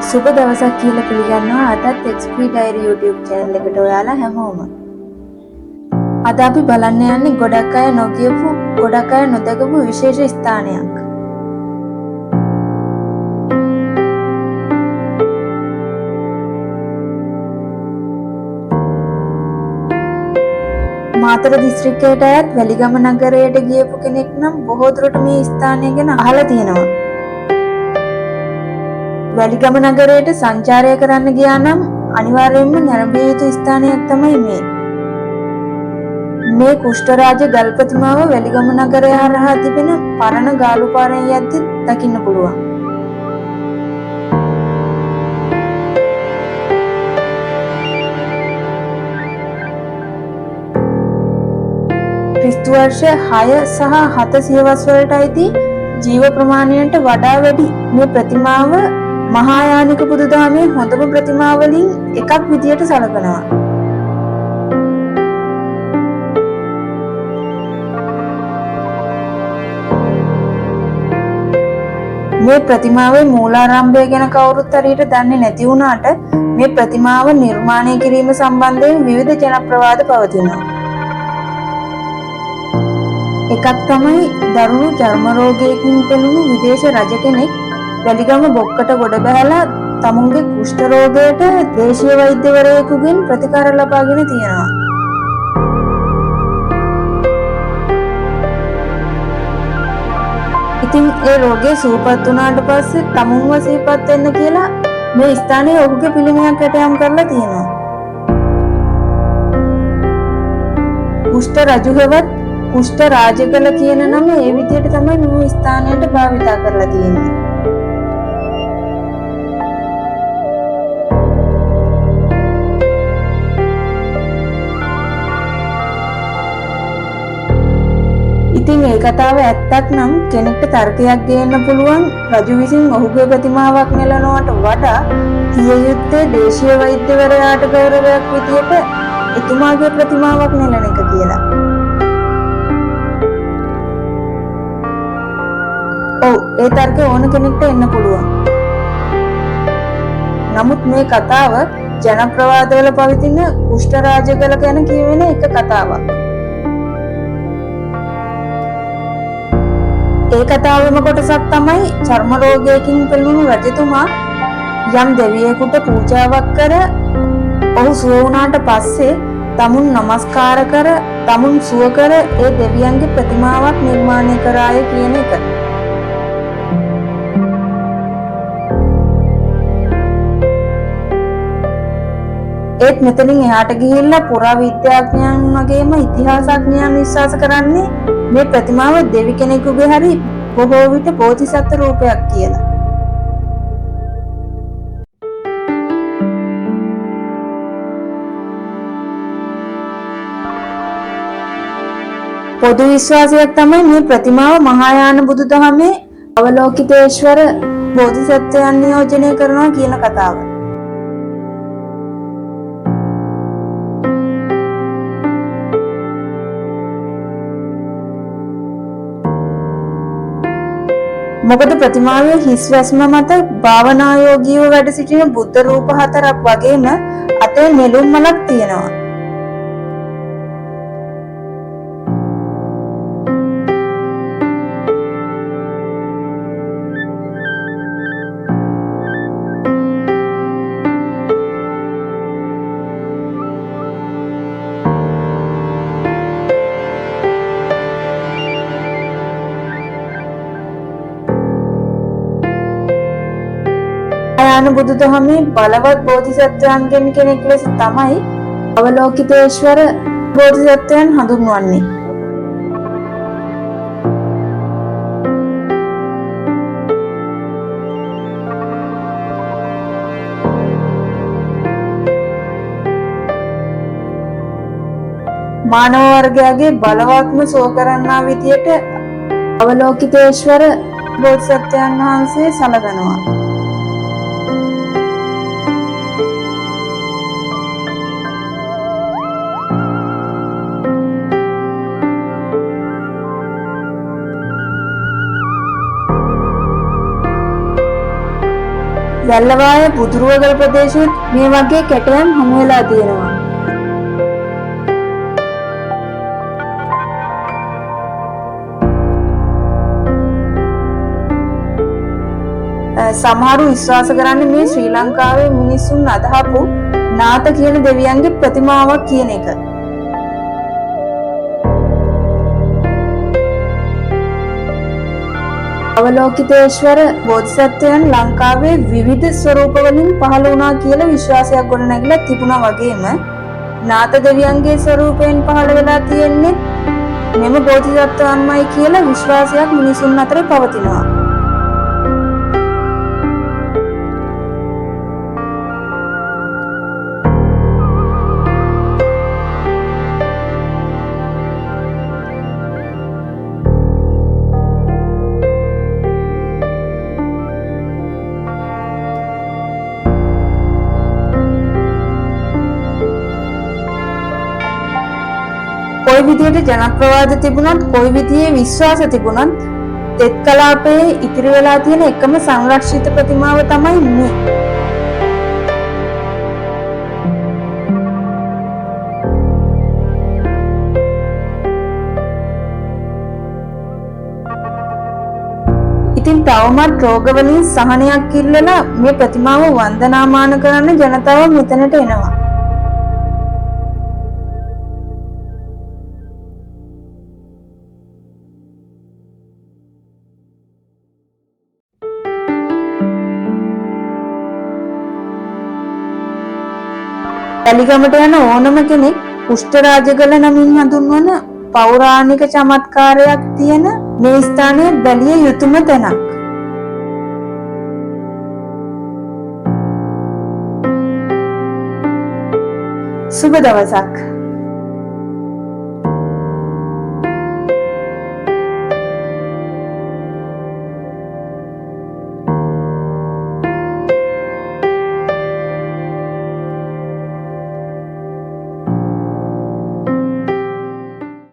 සුබ දවසක් කියලා පිළිගන්නවා අදත් XP Diary YouTube channel එකට ඔයාලා හැමෝම. අද අපි බලන්න යන්නේ ගොඩක් අය නොකියපු, ගොඩක් අය නොදකපු විශේෂ ස්ථානයක්. මාතර දිස්ත්‍රික්කයට අයත් වැලිගම නගරයට ගියපු කෙනෙක් නම් බොහෝ දුරට මේ ස්ථානය ගැන අහලා තියෙනවා. වැලිගම නගරයට සංචාරය කරන්න ගියා නම් අනිවාර්යයෙන්ම නැරඹිය යුතු ස්ථානයක් තමයි මේ. මේ කුෂ්ඨරාජ ගල් ප්‍රතිමාව වැලිගම නගරය හරහා තිබෙන පරණ ගාලු පාරෙන් යද්දී දකින්න පුළුවන්. ක්‍රිස්තු වර්ෂ 6 සහ 7 සියවස් වලට අයිති ජීව ප්‍රමාණයට වඩා වැඩි මේ ප්‍රතිමාව මහායානික බුදුදහමේ හොඳම ප්‍රතිමා වලින් එකක් විදියට සැලකනවා. මේ ප්‍රතිමාවේ මූලාරම්භය ගැන කවුරුත් හරියට දන්නේ නැති වුණාට මේ ප්‍රතිමාව නිර්මාණය කිරීම සම්බන්ධයෙන් විවිධ ජනප්‍රවාද පවතිනවා. එකක් තමයි දරුණු චර්ම රෝගයකින් පෙළුණු විදේශ රජ කෙනෙක් වැලිගම බොක්කට ගොඩ බැහැලා තමුන්ගේ කුෂ්ඨ රෝගයට දේශීය වෛද්‍යවරයෙකුගෙන් ප්‍රතිකාර ලබාගෙන තියෙනවා. ඉතින් ඒ රෝගේ සුවපත් වුණාට පස්සේ තමුන්ව සිහිපත් වෙන්න කියලා මේ ස්ථානයේ ඔහුගේ පිළිමයක් ඇටයම් කරලා තියෙනවා. කුෂ්ඨ රජු හෙවත් කුෂ්ඨ රාජකල කියන නම ඒ විදිහට තමයි මේ ස්ථානයට භාවිතා කරලා තියෙන්නේ. ඉතින් ඒ කතාව ඇත්තක් නම් කෙනෙක්ට තර්කයක් ගේන්න පුළුවන් රජු විසින් ඔහුගේ ප්‍රතිමාවක් නෙලනවට වඩා කිය යුත්තේ දේශීය වෛද්‍යවරයාට ගෞරවයක් විදියට එතුමාගේ ප්‍රතිමාවක් නෙලන එක කියලා. ඔව් ඒ තර්කය ඕන කෙනෙක්ට එන්න පුළුවන්. නමුත් මේ කතාව ජනප්‍රවාදවල පවතින කුෂ්ඨ රාජකල ගැන කියවෙන එක කතාවක්. ඒ කතාවෙම කොටසක් තමයි චර්ම රෝගයකින් පෙළුණු රජතුමා යම් දෙවියෙකුට පූජාවක් කර ඔහු සුව වුණාට පස්සේ තමුන් නමස්කාර කර තමුන් සුව කර ඒ දෙවියන්ගේ ප්‍රතිමාවක් නිර්මාණය කරාය කියන එක. ඒත් මෙතනින් එහාට ගිහිල්ලා පුරාවිද්‍යාඥයන් වගේම ඉතිහාසඥයන් විශ්වාස කරන්නේ මේ ප්‍රතිමාව දෙවි කෙනෙකුගේ හරි බොහෝ විට බෝධිසත්ව රූපයක් කියලා. පොදු විශ්වාසයක් තමයි මේ ප්‍රතිමාව මහායාන බුදුදහමේ අවලෝකිතේශ්වර බෝධිසත්වයන් නියෝජනය කරනවා කියන කතාව. මොකද ප්‍රතිමාවේ හිස් වැස්ම මත භාවනායෝගීව වැඩ සිටින බුද්ධ රූප 4ක් වගේම අතේ නෙළුම් මලක් තියෙනවා. බුදුදහමේ බලවත් බෝධිසත්වයන්ගෙන් කෙනෙක් ලෙස තමයි අවලෝකිතේශ්වර බෝධිසත්වයන් හඳුන්වන්නේ. මානව වර්ගයාගේ බලවත්ම සුව කරන්නා විදියට අවලෝකිතේශ්වර බෝධිසත්වයන් වහන්සේ සැලකනවා. වැල්ලවාය බුදුරුවගල ප්‍රදේශෙත් මේ වගේ කැටයම් හමු වෙලා තියෙනවා. සමහරු විශ්වාස කරන්නේ මේ ශ්‍රී ලංකාවේ මිනිසුන් අදහපු නාත කියන දෙවියන්ගේ ප්‍රතිමාවක් කියන එක. අවලෝකිතේශ්වර බෝධිසත්වයන් ලංකාවේ විවිධ ස්වරූප වලින් පහළ වුණා කියලා විශ්වාසයක් ගොඩනැගිලා තිබුණා වගේම නාත දෙවියන්ගේ ස්වරූපයෙන් පහළ වෙලා තියෙන්නේ මෙම බෝධිසත්වයන්මයි කියලා විශ්වාසයක් මිනිසුන් අතර පවතිනවා. කොයි විදියට ජනප්‍රවාද තිබුණත් කොයි විදියේ විශ්වාස තිබුණත් තෙත් කලාපයේ ඉතිරි වෙලා තියෙන එකම සංරක්ෂිත ප්‍රතිමාව තමයි මේ. ඉතින් තවමත් රෝගවලින් සහනයක් ඉල්ලලා මේ ප්‍රතිමාව වන්දනාමාන කරන්න ජනතාව මෙතනට එනවා. පැලිගමට යන ඕනම කෙනෙක් කුෂ්ඨරාජගල නමින් හඳුන්වන පෞරාණික චමත්කාරයක් තියෙන මේ ස්ථානයේ බැලිය යුතුම තැනක්. සුබ දවසක්.